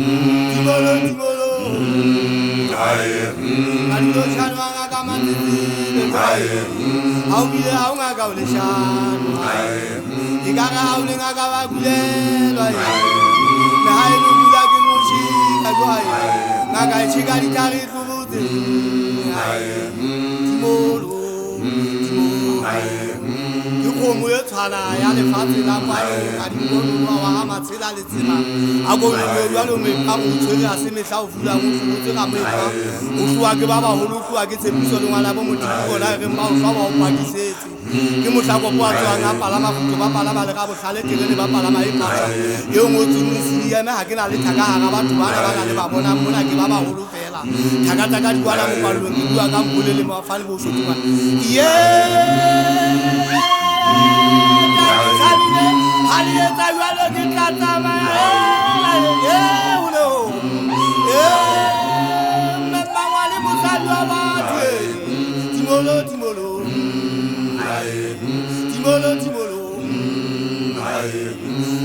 Timolo, timolo. Ando shanwa kama titi. Aungile aunga kaule shanwa. Ikaka aulinga kawa kulelwa. Na hainu kula kimushi kagwai. Ngaka chikari tari kubuti. Timolo, timolo. Yuko muye tana ya le fati la kwa adiko no wa ma tsela le tsela ako yo lo me ka mo tswe ya se me tla o fula mo tswe ka me ka o fuwa ke ba ba holo fuwa ke tshepiso le ngwana bo motho go la re ma o fa ba o pakisetse ke motlako kwa tswa nga pala mafuto ba pala ba le ga botlhale ke le ba pala ma e phatsa yo mo tsumi ya me ha ke na le thaka ga batho ba na le ba bona mona ke ba ba holo fela thaka thaka di kwala mo palong ke bua ka mpole le mafale bo shotuwa Alieta yualo di katama uno mema wali musalwa watu timolo timolo timolo timolo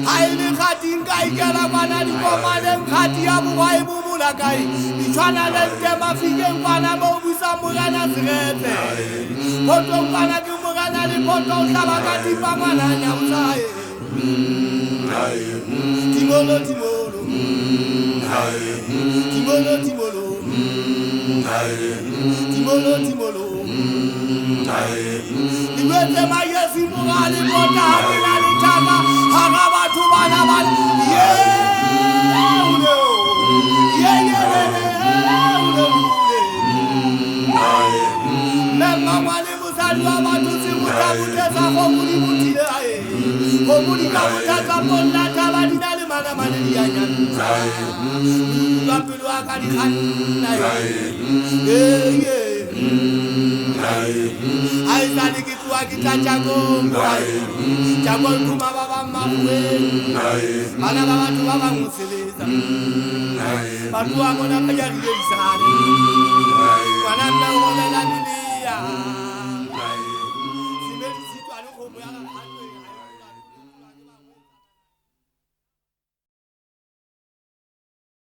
haile khatinga igala bana di komane khati ya buwai bubula kai itshwana le tema fike ngwana bo busa murana sirete poto ngwana ke murana le poto hlaba ka dipa ngwana nya usaye timolo timolo timolo timolo timolo timolo Iwete mayesi murali pota hakina litaka haka batu bana bana Mema mwani musalwa batu si mutabuteza komuni mutile aye komuni kabuteza mona tabadi nali mana manili ya nyanu Gapilu akali khana Aizali kitua kita jagongo Jagongo kuma baba mafwe Mana baba tu baba musileza Batu amona kaya rilezani Mana mna uone la dunia